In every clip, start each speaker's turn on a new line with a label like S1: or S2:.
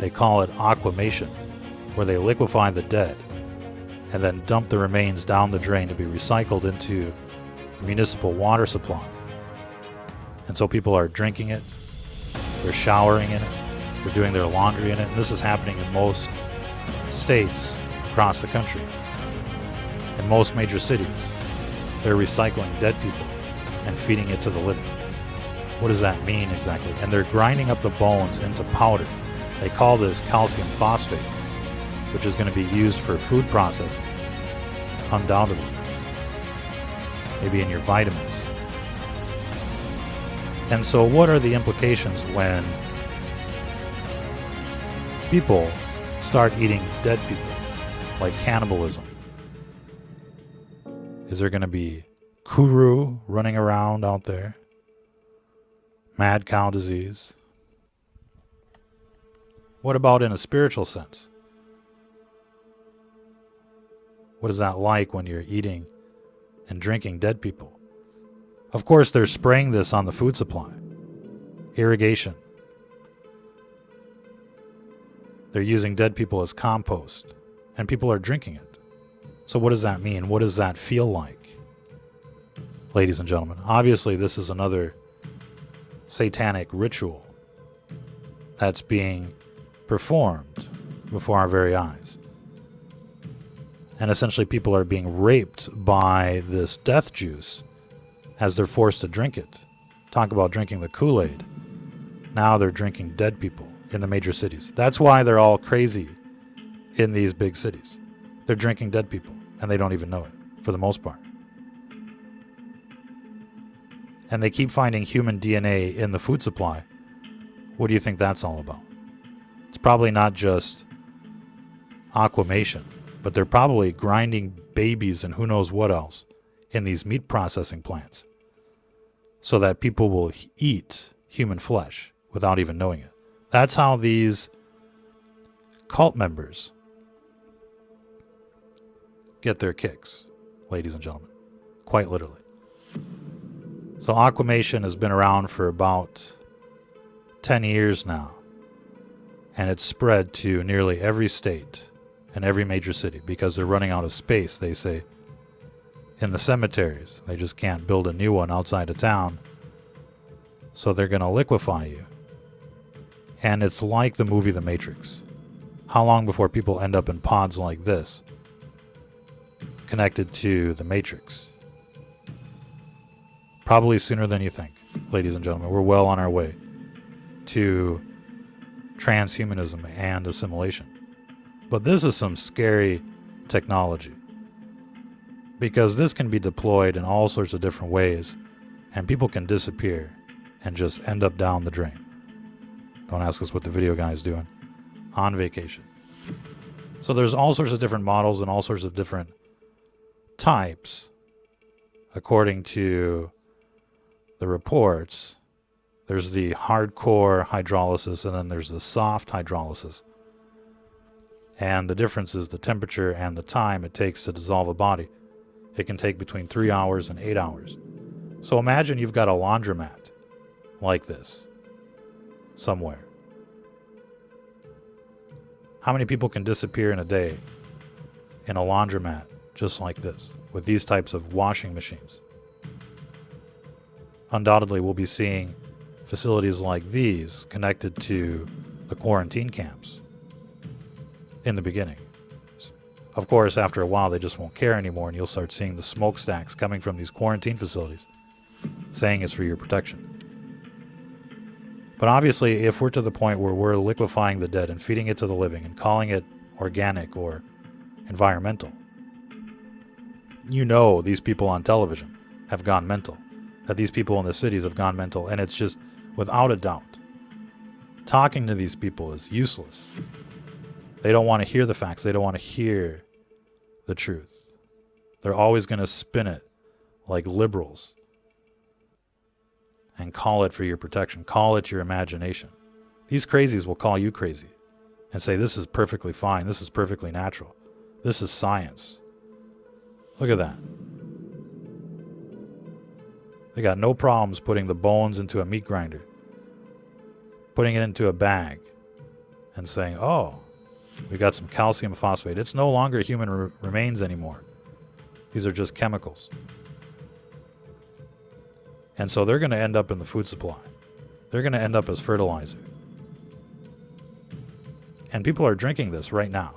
S1: They call it aquamation, where they liquefy the dead and then dump the remains down the drain to be recycled into the municipal water supply. And so people are drinking it, they're showering in it, they're doing their laundry in it, and this is happening in most states across the country. In most major cities, they're recycling dead people and feeding it to the living. What does that mean exactly? And they're grinding up the bones into powder. They call this calcium phosphate, which is going to be used for food processing, undoubtedly. Maybe in your vitamins. And so what are the implications when people start eating dead people, like cannibalism? Is there going to be kuru running around out there? Mad cow disease? What about in a spiritual sense? What is that like when you're eating and drinking dead people? Of course, they're spraying this on the food supply. Irrigation. They're using dead people as compost, and people are drinking it. So what does that mean? What does that feel like? Ladies and gentlemen, obviously this is another satanic ritual that's being performed before our very eyes. And essentially people are being raped by this death juice as they're forced to drink it. Talk about drinking the Kool-Aid. Now they're drinking dead people in the major cities. That's why they're all crazy in these big cities. They're drinking dead people, and they don't even know it, for the most part. And they keep finding human DNA in the food supply. What do you think that's all about? It's probably not just aquamation, but they're probably grinding babies and who knows what else in these meat processing plants so that people will eat human flesh without even knowing it. That's how these cult members get their kicks, ladies and gentlemen, quite literally. So aquamation has been around for about 10 years now, and it's spread to nearly every state and every major city because they're running out of space, they say, in the cemeteries. They just can't build a new one outside of town, so they're going to liquefy you. And it's like the movie The Matrix. How long before people end up in pods like this, connected to the Matrix? Probably sooner than you think, ladies and gentlemen. We're well on our way to transhumanism and assimilation. But this is some scary technology, because this can be deployed in all sorts of different ways, and people can disappear and just end up down the drain. Don't ask us what the video guy is doing on vacation. So there's all sorts of different models and all sorts of different types according to the reports. There's the hardcore hydrolysis, and then there's the soft hydrolysis. And the difference is the temperature and the time it takes to dissolve a body. It can take between 3 hours and 8 hours. So imagine you've got a laundromat like this somewhere. How many people can disappear in a day in a laundromat just like this with these types of washing machines? Undoubtedly, we'll be seeing facilities like these connected to the quarantine camps in the beginning. Of course, after a while, they just won't care anymore, and you'll start seeing the smokestacks coming from these quarantine facilities saying it's for your protection. But obviously, if we're to the point where we're liquefying the dead and feeding it to the living and calling it organic or environmental, you know these people on television have gone mental, that these people in the cities have gone mental, and it's just, without a doubt, talking to these people is useless. They don't want to hear the facts. They don't want to hear the truth. They're always going to spin it like liberals and call it for your protection. Call it your imagination. These crazies will call you crazy and say, this is perfectly fine. This is perfectly natural. This is science. Look at that. They got no problems putting the bones into a meat grinder, putting it into a bag, and saying, oh, we got some calcium phosphate. It's no longer human remains anymore. These are just chemicals. And so they're going to end up in the food supply. They're going to end up as fertilizer. And people are drinking this right now.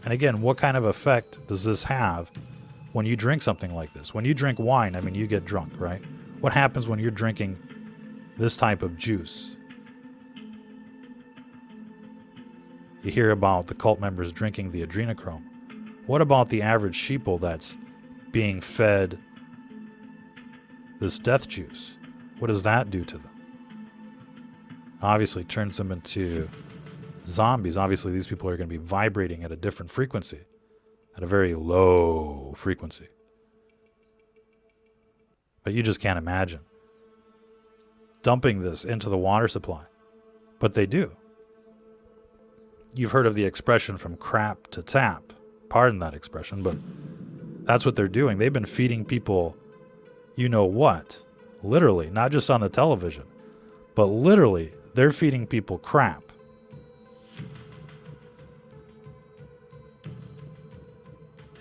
S1: And again, what kind of effect does this have when you drink something like this? When you drink wine, I mean, you get drunk, right? What happens when you're drinking this type of juice? You hear about the cult members drinking the adrenochrome. What about the average sheeple that's being fed this death juice? What does that do to them? Obviously, it turns them into zombies. Obviously, these people are going to be vibrating at a different frequency, at a very low frequency. But you just can't imagine dumping this into the water supply. But they do. You've heard of the expression from crap to tap. Pardon that expression, but that's what they're doing. They've been feeding people, you know what, literally, not just on the television, but literally, they're feeding people crap.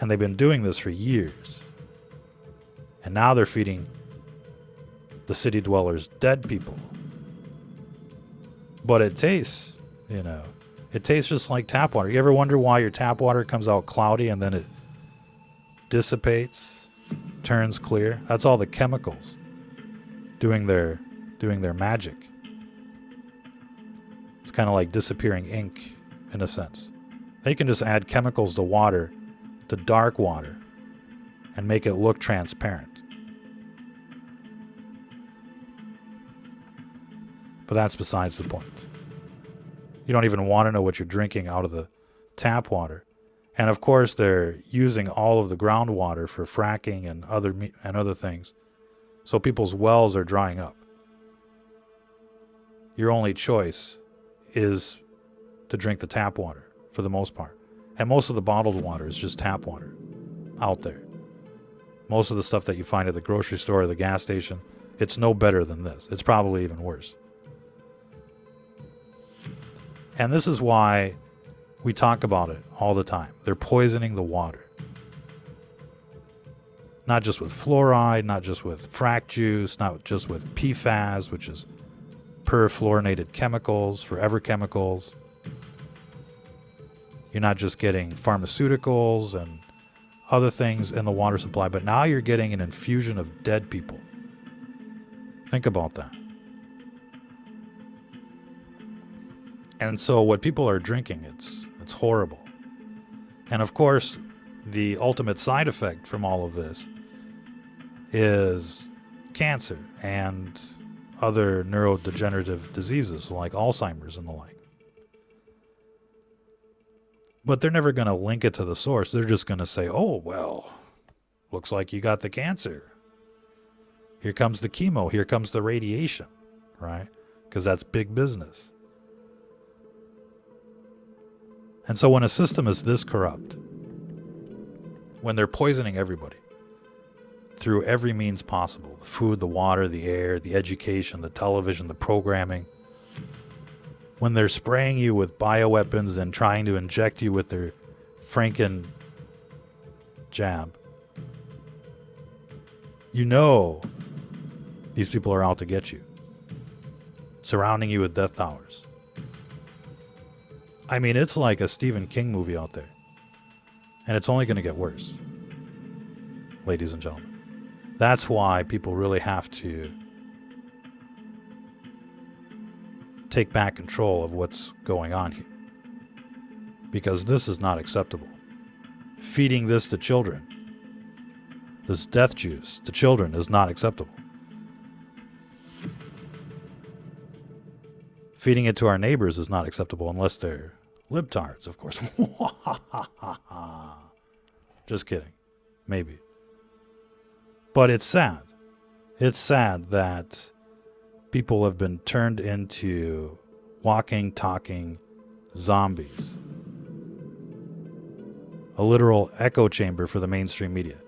S1: And they've been doing this for years. And now they're feeding the city dwellers dead people. But it tastes, it tastes just like tap water. You ever wonder why your tap water comes out cloudy and then it dissipates, turns clear? That's all the chemicals doing their magic. It's kind of like disappearing ink in a sense. They can just add chemicals to water, to dark water, and make it look transparent. But that's besides the point. You don't even want to know what you're drinking out of the tap water. And of course, they're using all of the groundwater for fracking and other things. So people's wells are drying up. Your only choice is to drink the tap water for the most part. And most of the bottled water is just tap water out there. Most of the stuff that you find at the grocery store or the gas station, it's no better than this. It's probably even worse. And this is why we talk about it all the time. They're poisoning the water. Not just with fluoride, not just with frack juice, not just with PFAS, which is perfluorinated chemicals, forever chemicals. You're not just getting pharmaceuticals and other things in the water supply, but now you're getting an infusion of dead people. Think about that. And so what people are drinking, it's horrible. And of course, the ultimate side effect from all of this is cancer and other neurodegenerative diseases like Alzheimer's and the like. But they're never going to link it to the source. They're just going to say, oh, well, looks like you got the cancer. Here comes the chemo. Here comes the radiation, right? Because that's big business. And so when a system is this corrupt, when they're poisoning everybody through every means possible, the food, the water, the air, the education, the television, the programming, when they're spraying you with bioweapons and trying to inject you with their Franken jab, you know these people are out to get you, surrounding you with death towers. I mean, it's like a Stephen King movie out there. And it's only going to get worse, ladies and gentlemen. That's why people really have to take back control of what's going on here. Because this is not acceptable. Feeding this to children, this death juice to children, is not acceptable. Feeding it to our neighbors is not acceptable unless they're libtards, of course. Just kidding. Maybe. But it's sad. It's sad that people have been turned into walking, talking zombies. A literal echo chamber for the mainstream media.